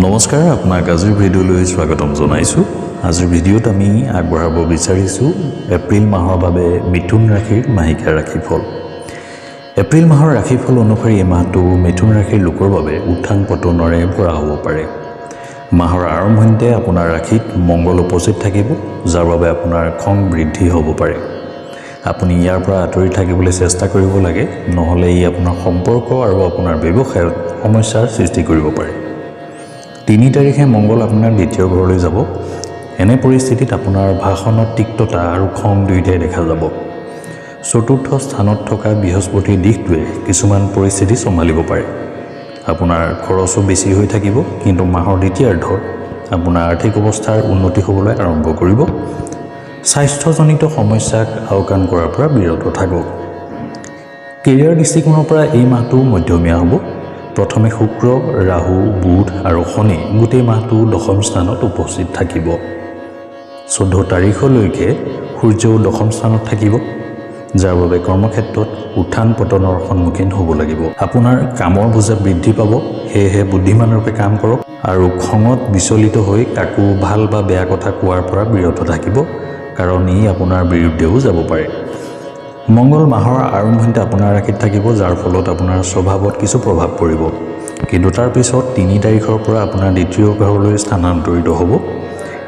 নমস্কাৰ, আপোনাক আজিৰ ভিডিঅ'লৈ স্বাগতম জনাইছোঁ। আজিৰ ভিডিঅ'ত আমি আগবঢ়াব বিচাৰিছোঁ এপ্ৰিল মাহৰ বাবে মিথুন ৰাশিৰ মাহিকা ৰাশিফল। এপ্ৰিল মাহৰ ৰাশিফল অনুসৰি এই মাহটো মিথুন ৰাশিৰ লোকৰ বাবে উত্থান পতনৰে ভৰা হ'ব পাৰে। মাহৰ আৰম্ভণিতে আপোনাৰ ৰাশিত মংগল উপস্থিত থাকিব, যাৰ বাবে আপোনাৰ খং বৃদ্ধি হ'ব পাৰে। আপুনি ইয়াৰ পৰা আঁতৰি থাকিবলৈ চেষ্টা কৰিব লাগে, নহ'লে ই আপোনাৰ সম্পৰ্ক আৰু আপোনাৰ ব্যৱসায়ত সমস্যাৰ সৃষ্টি কৰিব পাৰে। ৩ তাৰিখে মংগল আপোনাৰ দ্বিতীয় ঘৰলৈ যাব। এনে পৰিস্থিতিত আপোনাৰ ভাষণত তিক্ততা আৰু খং দুয়োটাই দেখা যাব। চতুৰ্থ স্থানত থকা বৃহস্পতিৰ দিশটোৱে কিছুমান পৰিস্থিতি চম্ভালিব পাৰে। আপোনাৰ খৰচো বেছি হৈ থাকিব, কিন্তু মাহৰ দ্বিতীয়াৰ্ধত আপোনাৰ আৰ্থিক অৱস্থাৰ উন্নতি হ'বলৈ আৰম্ভ কৰিব। স্বাস্থ্যজনিত সমস্যাক আওকাণ কৰাৰ পৰা বিৰত থাকক। কেৰিয়াৰ দৃষ্টিকোণৰ পৰা এই মাহটো মধ্যমীয়া হ'ব। প্ৰথমে শুক্ৰ, ৰাহু, বুধ আৰু শনি গোটেই মাহটো দশম স্থানত উপস্থিত থাকিব। 14 তাৰিখলৈকে সূৰ্যও দশম স্থানত থাকিব, যাৰ বাবে কৰ্মক্ষেত্ৰত উত্থান পতনৰ সন্মুখীন হ'ব লাগিব। আপোনাৰ কামৰ বোজা বৃদ্ধি পাব, সেয়েহে বুদ্ধিমানৰূপে কাম কৰক আৰু খঙত বিচলিত হৈ কাকো ভাল বা বেয়া কথা কোৱাৰ পৰা বিৰত থাকিব, কাৰণ ই আপোনাৰ বিৰুদ্ধেও যাব পাৰে। মংগল মাহৰ আৰম্ভণিতে আপোনাৰ ৰাশিত থাকিব, যাৰ ফলত আপোনাৰ স্বভাৱত কিছু প্ৰভাৱ পৰিব, কিন্তু তাৰ পিছত ৩ তাৰিখৰ পৰা আপোনাৰ দ্বিতীয় ঘৰলৈ স্থানান্তৰিত হ'ব।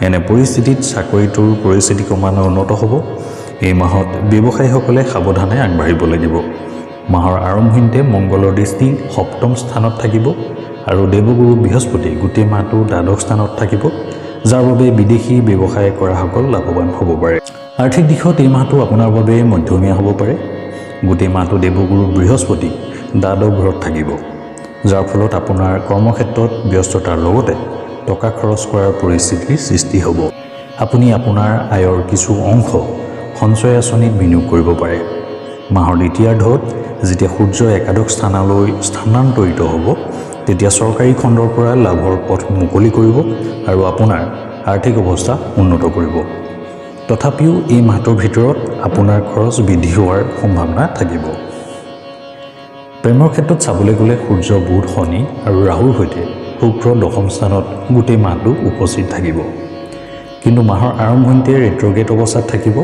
এনে পৰিস্থিতিত চাকৰিটোৰ পৰিস্থিতি ক্ৰমান্বয়ে উন্নত হ'ব। এই মাহত ব্যৱসায়ীসকলে সাৱধানে আগবাঢ়িব লাগিব। মাহৰ আৰম্ভণিতে মংগলৰ দৃষ্টি সপ্তম স্থানত থাকিব আৰু দেৱগুৰু বৃহস্পতি গোটেই মাহটো দ্বাদশ স্থানত থাকিব, যাৰ বাবে বিদেশী ব্যৱসায় কৰাসকল লাভৱান হ'ব পাৰে। আৰ্থিক দিশত এই মাহটো আপোনাৰ বাবে মধ্যমীয়া হ'ব পাৰে। গোটেই মাহটো দেৱগুৰু বৃহস্পতি দ্বাদশ ঘৰত থাকিব, যাৰ ফলত আপোনাৰ কৰ্মক্ষেত্ৰত ব্যস্ততাৰ লগতে টকা খৰচ কৰাৰ পৰিস্থিতিৰ সৃষ্টি হ'ব। আপুনি আপোনাৰ আয়ৰ কিছু অংশ সঞ্চয় আঁচনিত বিনিয়োগ কৰিব পাৰে। মাহৰ দ্বিতীয়াৰ্ধত যেতিয়া সূৰ্য একাদশ স্থানলৈ স্থানান্তৰিত হ'ব, তেতিয়া চৰকাৰী খণ্ডৰ পৰা লাভৰ পথ মুকলি কৰিব আৰু আপোনাৰ আৰ্থিক অৱস্থা উন্নত কৰিব। তথাপিও এই মাহটোৰ ভিতৰত আপোনাৰ খৰচ বৃদ্ধি হোৱাৰ সম্ভাৱনা থাকিব। প্ৰেমৰ ক্ষেত্ৰত চাবলৈ গ'লে সূৰ্য, বুধ, শনি আৰু ৰাহুৰ সৈতে শুক্ৰ দশম স্থানত গোটেই মাহটো উপস্থিত থাকিব, কিন্তু মাহৰ আৰম্ভণিতে ৰেট্ৰগেট অৱস্থাত থাকিব।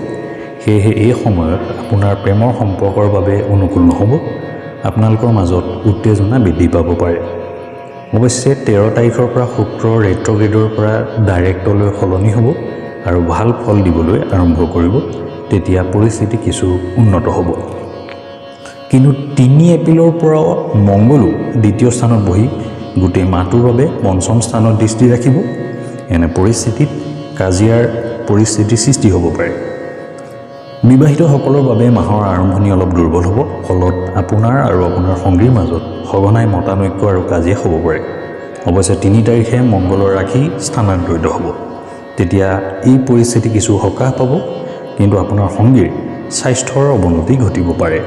সেয়েহে এই সময়ত আপোনাৰ প্ৰেমৰ সম্পৰ্কৰ বাবে অনুকূল নহ'ব। আপোনালোকৰ মাজত উত্তেজনা বৃদ্ধি পাব পাৰে। অৱশ্যে 13 তাৰিখৰ পৰা শুক্ৰ ৰেট্ৰগেটৰ পৰা ডাইৰেক্টলৈ সলনি হ'ব আৰু ভাল ফল দিবলৈ আৰম্ভ কৰিব। তেতিয়া পৰিস্থিতি কিছু উন্নত হ'ব। কিন্তু 3 এপ্ৰিলৰ পৰা মংগলো দ্বিতীয় স্থানত বহি গোটেই মাহটোৰ বাবে পঞ্চম স্থানত দৃষ্টি ৰাখিব। এনে পৰিস্থিতিত কাজিয়াৰ পৰিস্থিতিৰ সৃষ্টি হ'ব পাৰে। বিবাহিতসকলৰ বাবে মাহৰ আৰম্ভণি অলপ দুৰ্বল হ'ব, ফলত আপোনাৰ আৰু আপোনাৰ সংগীৰ মাজত সঘনাই মতানৈক্য আৰু কাজিয়া হ'ব পাৰে। অৱশ্যে 3 তাৰিখে মংগলৰ ৰাশি স্থানান্তৰিত হ'ব, তেতিয়া এই পৰিস্থিতি কিছু সকাহ পাব, কিন্তু আপোনাৰ সংগীৰ স্বাস্থ্যৰ অৱনতি ঘটিব পাৰে।